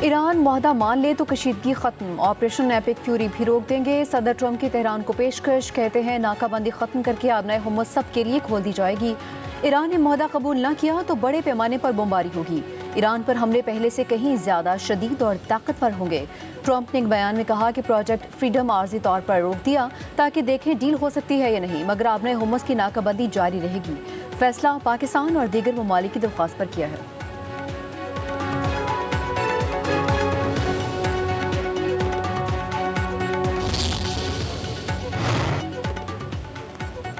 Iran मुआहदा मान ले तो कशीदगी खत्म, ऑपरेशन एपिक फ्यूरी भी रोक देंगे। सदर ट्रंप की तेहरान को पेशकश, कहते हैं नाकाबंदी खत्म करके आबनाए हुम्मत सब के लिए खोल दी जाएगी। ईरान ने मुआहदा कबूल न किया तो बड़े पैमाने पर बमबारी होगी। ईरान पर हमले पहले से कहीं ज्यादा शदीद और ताकतवर होंगे। ट्रंप ने एक बयान में कहा कि प्रोजेक्ट फ्रीडम आर्जी तौर पर रोक दिया ताकि देखें डील हो सकती है या नहीं, मगर आबनाए हुम्मत की नाकाबंदी जारी रहेगी। फैसला पाकिस्तान और दीगर ममालिक की दरख्वास्त पर किया है।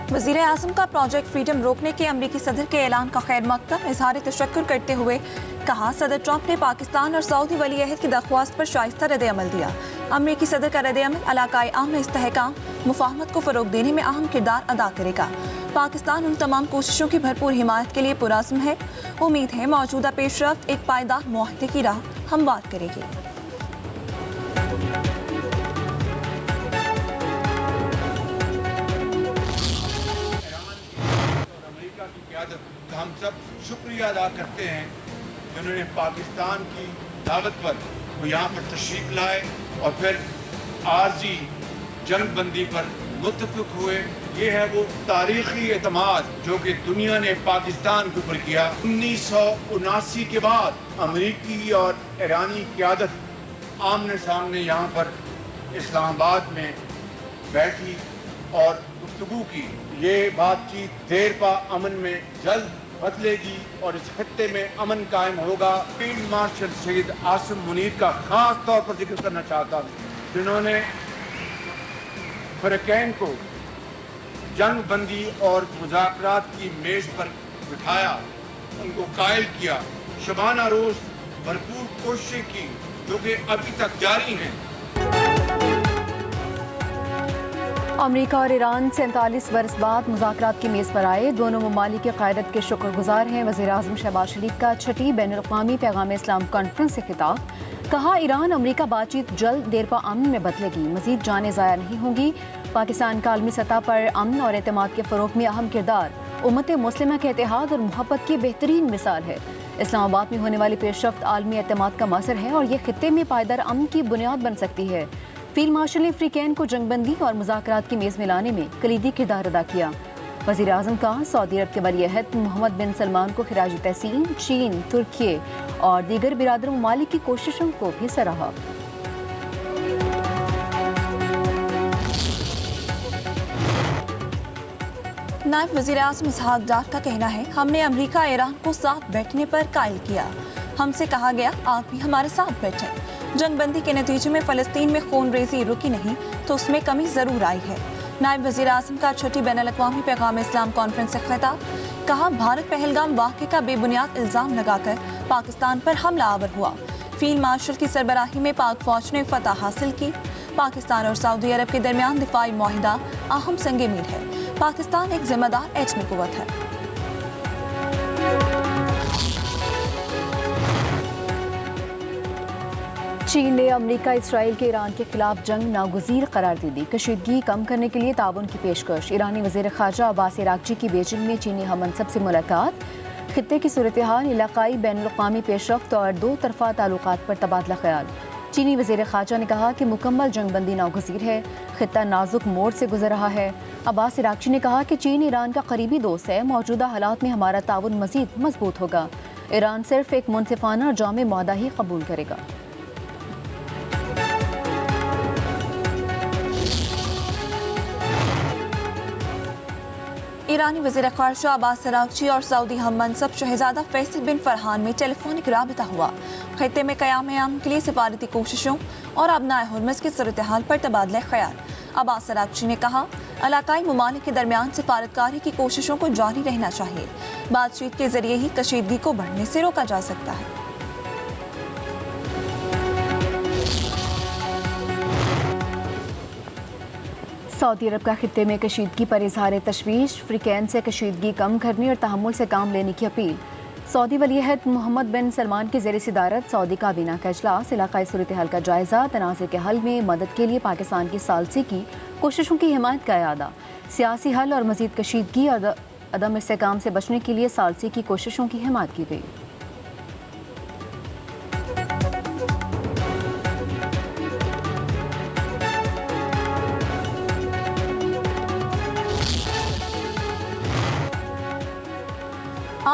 वज़ीर आज़म का प्रोजेक्ट फ्रीडम रोकने के अमरीकी सदर के ऐलान का खैर मकदम इजहार तशक्कुर करते हुए कहा, सदर ट्रंप ने पाकिस्तान और सऊदी वली अहद की दरख्वास्त पर शाइस्ता रद्द अमल दिया। अमरीकी सदर का रद्द अमल इलाकाई अमन इस्तेहकाम मुफाहमत को फ़रोग देने में अहम किरदार अदा करेगा। पाकिस्तान उन तमाम कोशिशों की भरपूर हिमायत के लिए पुरअज़्म है। उम्मीद है मौजूदा पेशरफ्त एक पायदार मुआहदे की राह हमवार करेगी। हम सब शुक्रिया अदा करते हैं जिन्होंने पाकिस्तान की दावत पर वो यहाँ पर तशरीफ लाए और फिर आर्जी जंग बंदी पर मुत्तफिक हुए। ये है वो तारीखी एतमाद जो कि दुनिया ने पाकिस्तान के ऊपर किया। 1979 के बाद अमरीकी और ईरानी क़यादत आमने सामने यहाँ पर इस्लामाबाद में बैठी और गुफ्तगू की। ये बातचीत देर पा अमन में जल्द बदलेगी और इस खत्ते में अमन कायम होगा। फील्ड मार्शल शहीद आसिम मुनीर का खास तौर पर जिक्र करना चाहता हूँ, जिन्होंने फरकैन को जंग बंदी और मुज़ाकरात की मेज पर बिठाया, उनको कायल किया। शबाना रोज भरपूर कोशिशें की जो कि अभी तक जारी हैं। अमरीका और ईरान 47 बरस बाद मुज़ाकरात की मेज़ पर आए। दोनों ममालिक की क़यादत के शुक्रगुजार हैं। वज़ीर आज़म शहबाज शरीफ का छठी बैनुल-अक़वामी पैगाम इस्लाम कॉन्फ्रेंस से खिताब। कहा, ईरान अमरीका बातचीत जल्द देरपा अमन में बदलेगी, मज़ीद जानें ज़ाया नहीं होंगी। पाकिस्तान का आलमी सतह पर अमन और एतमाद के फ़रोग़ में अहम किरदार उम्मत मुस्लिमा के इत्तेहाद और मोहब्बत की बेहतरीन मिसाल है। इस्लामाबाद में होने वाली पेशरफ्त आलमी एतमाद का मज़हर है और ये खित्ते में पायदार अमन की बुनियाद बन सकती है। फील्ड मार्शल ने फ्रीकैन को जंगबंदी और मुज़ाकरात की मेज़ में लाने में कलीदी किरदार अदा किया। वज़ीर आज़म का सऊदी अरब के वली अहद मोहम्मद बिन सलमान को खिराज तहसीन, चीन, तुर्की और दीगर बिरादर ममालिक की कोशिशों को भी सराहा। नायब वज़ीर आज़म इसहाक डार का कहना है, हमने अमरीका ईरान को साथ बैठने पर कायल किया। हमसे कहा गया आप भी हमारे साथ बैठें। जंग बंदी के नतीजे में फ़लस्तीन में खून रेज़ी रुकी नहीं तो उसमें कमी ज़रूर आई है। नायब वज़ीर आज़म का छठी बैनुल-अक़वामी पैगाम इस्लाम कॉन्फ्रेंस से खिताब। कहा, भारत पहलगाम वाक़े का बेबुनियाद इल्ज़ाम लगाकर पाकिस्तान पर हमला आवर हुआ। फील्ड मार्शल की सरबराही में पाक फ़ौज ने फतह हासिल की। पाकिस्तान और सऊदी अरब के दरमियान दिफाई मुआहिदा अहम संग मील है। पाकिस्तान एक जिम्मेदार एटमी कुव्वत है। चीन ने अमरीका इसराइल के ईरान के खिलाफ जंग नागुज़ीर करार दे दी। कशीदगी कम करने के लिए ताउन की पेशकश। ईरानी वज़ीर ख़ारजा अब्बास अराग़ची की बीजिंग में चीनी हममनसब से मुलाकात। खित्ते की सूरत हाल, इलाकाई बैनुल-अक़वामी पेशरफ्त और दो तरफ़ा ताल्लुकात पर तबादला ख्याल। चीनी वज़ीर ख़ारजा ने कहा कि मुकम्मल जंगबंदी नागुज़ीर है, खित्ता नाजुक मोड़ से गुजर रहा है। अब्बास अराग़ची ने कहा कि चीन ईरान का करीबी दोस्त है, मौजूदा हालात में हमारा ताउन मज़ीद मजबूत होगा। ईरान सिर्फ एक मुनसिफ़ाना और जामे मुआहदा ही कबूल करेगा। ईरानी वज़ीर ख़ारजा अब्बास अराग़ची और सऊदी हममनसब शहज़ादा फैसल बिन फरहान में टेलीफोनिक राबिता हुआ। खित्ते में क़याम-ए-अमन के लिए सिफारती कोशिशों और अबनाए हुर्मुज़ की सूरत हाल पर तबादला ख्याल। अब्बास अराग़ची ने कहा, इलाकाई ममालिक के दरमियान सिफारतकारी की कोशिशों को जारी रहना चाहिए। बातचीत के जरिए ही कशीदगी को बढ़ने से रोका जा सकता है। सऊदी अरब का खित्ते में कशीदगी पर इजहार तशवीश। फ्रीकैन से कशीदगी कम करने और तहम्मुल से काम लेने की अपील। सऊदी वली अहद मोहम्मद बिन सलमान की ज़ेर सदारत सऊदी काबीना का इजलास। इलाकाई सूरत हाल का जायज़ा। तनाज़े के हल में मदद के लिए पाकिस्तान की सालसी की कोशिशों की हिमायत का इरादा। सियासी हल और मज़ीद कशीदगी और अदम इस्तेहकाम से बचने के लिए सालसी की कोशिशों की हिमायत की गई।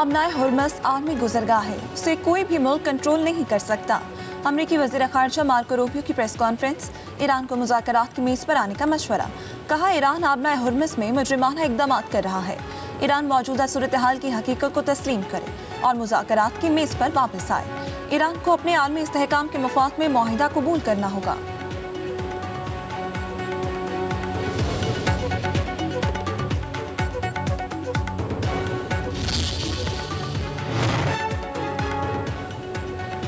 आबनाए हुर्मस आलमी गुजरगाह है, उसे कोई भी मुल्क कंट्रोल नहीं कर सकता। अमरीकी वज़ीर ख़ारिजा मार्को रूबियो की प्रेस कॉन्फ्रेंस, ईरान को मुज़ाकरात की मेज़ पर आने का मशवरा। कहा ईरान आबनाए हुर्मस में मुजरिमाना इक़दामात कर रहा है। ईरान मौजूदा सूरत हाल की हकीकत को तस्लीम करे और मुज़ाकरात की मेज़ पर वापस आए। ईरान को अपने आलमी इस्तेहकाम के मफाद में मुआहिदा कबूल करना होगा।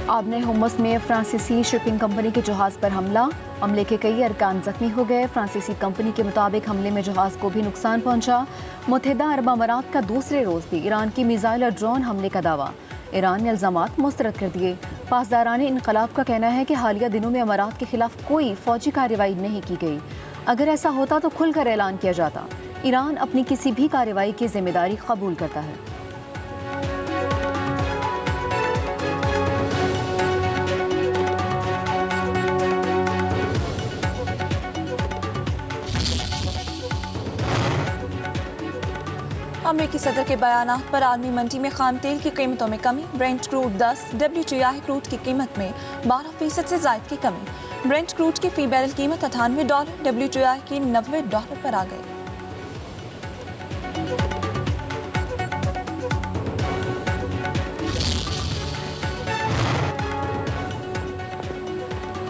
आबने हुर्मस में फ्रांसीसी शिपिंग कंपनी के जहाज़ पर हमला, हमले के कई अरकान जख्मी हो गए। फ्रांसीसी कंपनी के मुताबिक हमले में जहाज़ को भी नुकसान पहुंचा। मुत्तहिदा अरब अमारात का दूसरे रोज़ भी ईरान की मिसाइल और ड्रोन हमले का दावा। ईरान ने इल्ज़ामात मुस्तरद कर दिए। पासदारान इनकलाब का कहना है कि हालिया दिनों में अमारात के खिलाफ कोई फौजी कार्रवाई नहीं की गई। अगर ऐसा होता तो खुलकर ऐलान किया जाता। ईरान अपनी किसी भी कार्रवाई की जिम्मेदारी कबूल करता है। अमेरिकी सदर के बयानात पर आलमी मंडी में खाम तेल की कीमतों में कमी। ब्रेंट क्रूड 10, WTI क्रूड की कीमत में 12% से ज़ायद की कमी। ब्रेंट क्रूड की फी बैरल कीमत $98, WTI की $90 पर आ गई।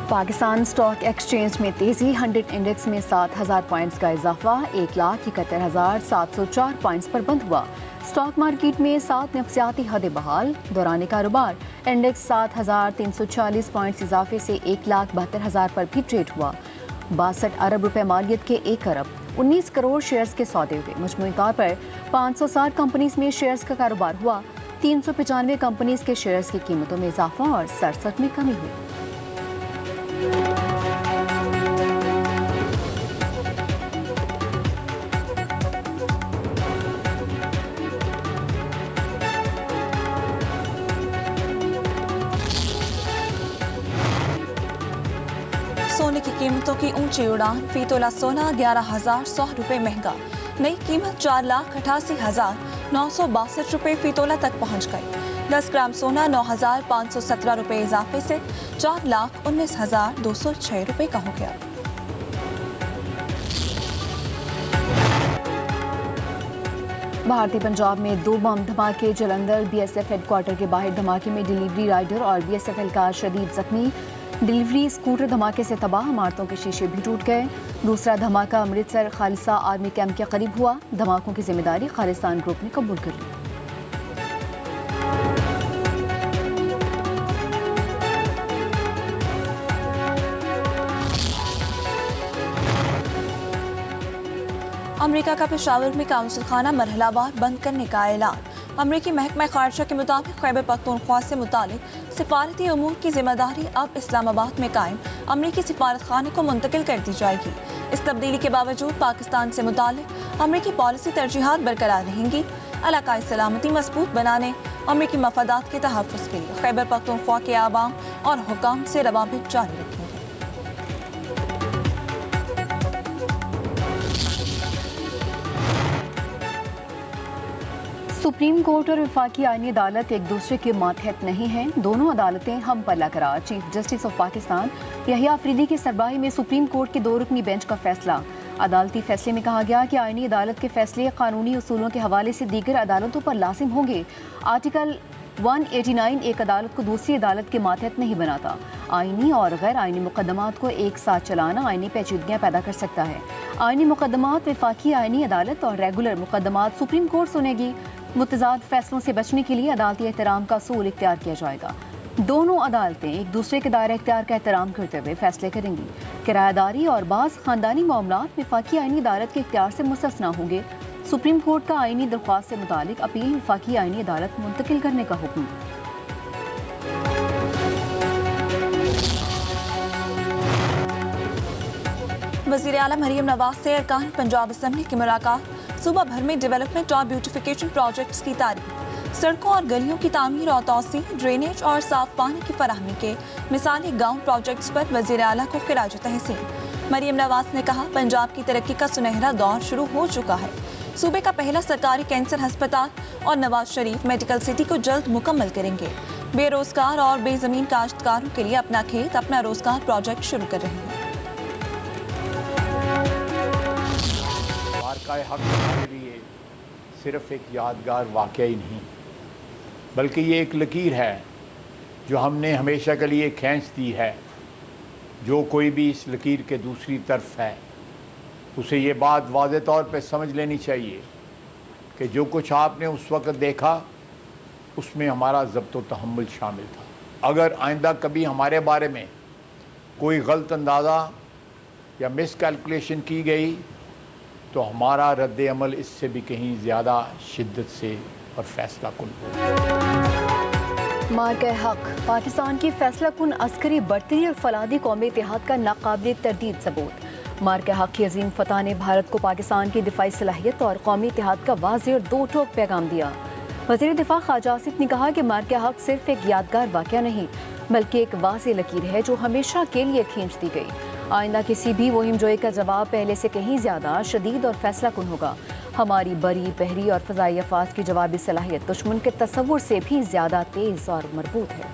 पाकिस्तान स्टॉक एक्सचेंज में तेज़ी, 100 इंडेक्स में 7,000 पॉइंट्स का इजाफा, 1,71,704 पॉइंट्स पर बंद हुआ। स्टॉक मार्केट में 7 नफ्सियाती हदें बहाल। दौरान कारोबार इंडेक्स 7,340 पॉइंट्स इजाफे से 1,72,000 पर भी ट्रेड हुआ। 62 अरब रुपए मालियत के 1 अरब 19 करोड़ शेयर्स के सौदे हुए। मजमूई तौर पर 560 कंपनीज में शेयर्स का कारोबार हुआ। 395 कंपनीज के शेयर्स की कीमतों में इजाफा और 67 में कमी हुई। सोने की कीमतों की ऊंची उड़ान। फी तोला सोना 11,100 रुपये महंगा। नई कीमत 4,88,962 रुपये फी तोला तक पहुंच गई। 10 ग्राम सोना 9,517 रुपये इजाफे से 4,19,206 रुपये का हो गया। भारतीय पंजाब में 2 बम धमाके। जलंधर BSF हेडक्वार्टर के बाहर धमाके में डिलीवरी राइडर और BSF एहलकार शदीद जख्मी। डिलीवरी स्कूटर धमाके से तबाह, इमारतों के शीशे भी टूट गए। दूसरा धमाका अमृतसर खालिसा आर्मी कैंप के करीब हुआ। धमाकों की जिम्मेदारी खालिस्तान ग्रुप ने कबूल कर ली। अमेरिका का पेशावर में काउंसिल खाना मरहलावार बंद करने का ऐलान। अमेरिकी महकमा खारजा के मुताबिक खैबर पख्तूनख्वा से मुतालिक सिफारती उमूर की जिम्मेदारी अब इस्लामाबाद में कायम अमेरिकी सिफारत खाने को मुंतकिल कर दी जाएगी। इस तब्दीली के बावजूद पाकिस्तान से मुतालिक अमेरिकी पॉलिसी तरजीहात बरकरार रहेंगी। इलाकाई सलामती मजबूत बनाने, अमेरिकी मफादात के तहफ़्फ़ुज़ के लिए खैबर पख्तूनख्वा के आवाम और हुकाम से रवाबित जारी रखेंगे। सुप्रीम कोर्ट और वफाकी आईनी अदालत एक दूसरे के मातहत नहीं हैं। दोनों अदालतें हम पल्ला करार। Chief justice of Pakistan Yahya Afridi की सरबराही में सुप्रीम कोर्ट के 2 रुकनी बेंच का फैसला। अदालती फैसले में कहा गया कि आईनी अदालत के फैसले कानूनी उसूलों के हवाले से दीगर अदालतों पर लाजिम होंगे। आर्टिकल 189 एक अदालत को दूसरी अदालत के मातहत नहीं बनाता। आईनी और गैर आईनी मुकदमात को एक साथ चलाना आईनी पेचीदगियाँ पैदा कर सकता है। आईनी मुकदमात वफाकी आईनी अदालत और रेगुलर मुकदमात सुप्रीम कोर्ट सुनेगी। मुतजाद फैसलों से बचने के लिए अदालती एहतराम का असूल इख्तियार किया जाएगा। दोनों अदालतें एक दूसरे के दायरे इख्तियार का एहतराम करते हुए फैसले करेंगी। किरायादारी और बाज़ खानदानी मामलात वफाकी आईनी अदालत के इख्तियार से मुस्तस्ना होंगे। सुप्रीम कोर्ट का आईनी दरख्वास्त से मुतालिक अपील वफाकी आईनी अदालत मुंतकिल करने का हुक्म। वज़ीर आला मरियम नवाज से अरकान पंजाब असम्बली की मुलाकात। सूबा भर में डेवलपमेंट और ब्यूटिफिकेशन प्रोजेक्ट्स की तारीफ। सड़कों और गलियों की तामीर और तौसी, ड्रेनेज और साफ पानी की फराहमी के मिसाली गाँव प्रोजेक्ट्स पर वज़ीर आला को खिराज तहसीन। मरियम नवाज ने कहा, पंजाब की तरक्की का सुनहरा दौर शुरू हो चुका है। सूबे का पहला सरकारी कैंसर अस्पताल और नवाज शरीफ मेडिकल सिटी को जल्द मुकम्मल करेंगे। बेरोजगार और बेजमीन काश्तकारों के लिए अपना खेत अपना रोजगार प्रोजेक्ट शुरू कर रहे हैं। मार्का हक हमारे लिए सिर्फ एक यादगार वाक़या ही नहीं, बल्कि ये एक लकीर है जो हमने हमेशा के लिए खींच दी है। जो कोई भी इस लकीर के दूसरी तरफ है उसे ये बात वाज़े तौर पे समझ लेनी चाहिए कि जो कुछ आपने उस वक्त देखा उसमें हमारा ज़ब्त व तहम्मुल शामिल था। अगर आइंदा कभी हमारे बारे में कोई गलत अंदाज़ा या मिस कैलकुलेशन की गई तो हमारा रद्द अमल इससे भी कहीं ज़्यादा शिद्दत से और फैसला कुन मार्का हक पाकिस्तान की फैसला कुन अस्करी बर्तरी और फलादी कौमी इतिहाद का नाकाबिल तरदीद सबूत। मार्का हक की अजीम फतह ने भारत को पाकिस्तान की दिफाई सलाहियत और कौमी इतिहाद का वाज़ेह और दो टोक पैगाम दिया। वज़ीर दिफा ख्वाजा आसिफ ने कहा कि मार्का हक सिर्फ एक यादगार वाक़या नहीं बल्कि एक वाज़ेह लकीर है जो हमेशा के लिए खींच दी गई। आइंदा किसी भी मुहिम जोई का जवाब पहले से कहीं ज़्यादा शदीद और फैसला कुन होगा। हमारी बरी पहरी और फ़ज़ाई अफवाज की जवाबी सलाहियत दुश्मन के तसव्वुर से भी ज़्यादा तेज़ और मरबूत है।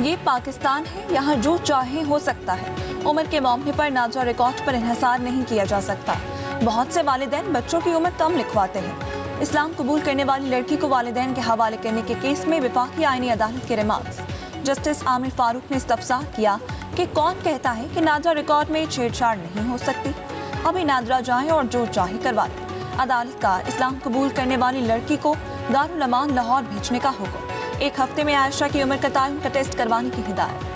ये पाकिस्तान है, यहाँ जो चाहे हो सकता है। उम्र के मामले पर नाजा रिकॉर्ड पर इन्हिसार नहीं किया जा सकता। बहुत से वालिदैन बच्चों की उम्र कम लिखवाते हैं। इस्लाम कबूल करने वाली लड़की को वालिदैन के हवाले करने के केस में वफाकी आईनी अदालत के रिमार्क्स। जस्टिस आमिर फारूक ने इस्तफसार किया कि कौन कहता है कि नादरा रिकॉर्ड में छेड़छाड़ नहीं हो सकती। अभी नादरा जाए और जो चाहे करवा ले। अदालत का इस्लाम कबूल करने वाली लड़की को दारुल अमान लाहौर भेजने का हुक्म। 1 हफ्ते में आयशा की उम्र का तयन का टेस्ट करवाने की हिदायत।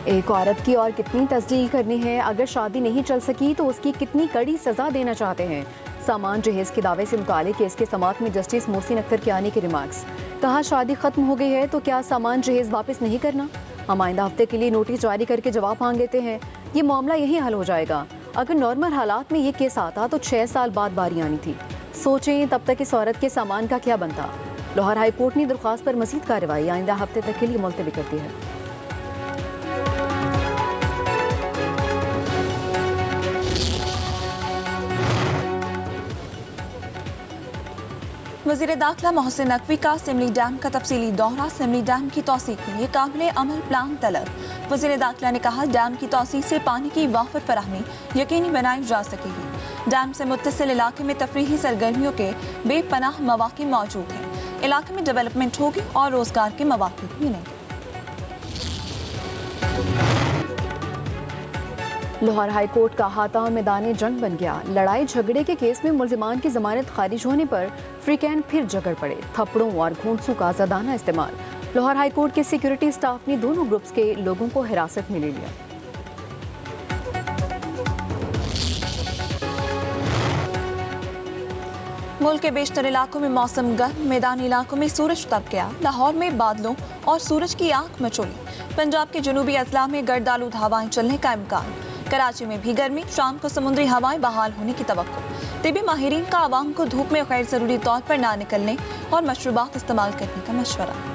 एक औरत की और कितनी तस्दीक करनी है, अगर शादी नहीं चल सकी तो उसकी कितनी कड़ी सज़ा देना चाहते हैं। सामान जहेज के दावे से मुतालिक केस के समाअत में जस्टिस मोहसिन अख्तर कियानी के रिमार्क्स। कहा शादी खत्म हो गई है तो क्या सामान जहेज वापस नहीं करना। हम आइंदा हफ्ते के लिए नोटिस जारी करके जवाब मांग लेते हैं। ये मामला यही हल हो जाएगा। अगर नॉर्मल हालात में ये केस आता तो 6 साल बाद बारी आनी थी। सोचें तब तक इस औरत के सामान का क्या बनता। लाहौर हाई कोर्ट ने दरख्वास्त पर मज़ीद कार्रवाई आइंदा हफ्ते तक के लिए मुलतवी कर दी है। वज़ीर दाखिला मोहसिन नकवी का सिमली डैम का तफसीली दौरा। सिमली डैम की तौसीक़ के लिए काबिल अमल प्लान तलब। वज़ीर दाखिला ने कहा डैम की तौसीक़ से पानी की वाफर फराहमी यकीनी बनाई जा सकेगी। डैम से मुत्तसिल इलाके में तफरीही सरगर्मियों के बेपनाह मौक़े मौजूद हैं। इलाके में डेवलपमेंट होगी और रोज़गार के मौक़े भी मिलेंगे। लाहौर हाई कोर्ट का अहाता मैदान जंग बन गया। लड़ाई झगड़े के केस में मुल्जिमान की जमानत खारिज होने पर फ्रीकैन फिर झगड़ पड़े। थप्पड़ों और घूंसों का ज़दाना इस्तेमाल। लाहौर हाई कोर्ट के सिक्योरिटी स्टाफ ने दोनों ग्रुप्स के लोगों को हिरासत में ले लिया। मुल्क के बेशतर इलाकों में मौसम गर्म। मैदानी इलाकों में सूरज तप गया। लाहौर में बादलों और सूरज की आंख मचोली। पंजाब के जनूबी अजला में गर्द आलूद हवाएं चलने का इम्कान। कराची में भी गर्मी। शाम को समुद्री हवाएं बहाल होने की तवक्को। तिबी माहिरीन का आवाम को धूप में गैर ज़रूरी तौर पर ना निकलने और मशरूबात इस्तेमाल करने का मशवरा।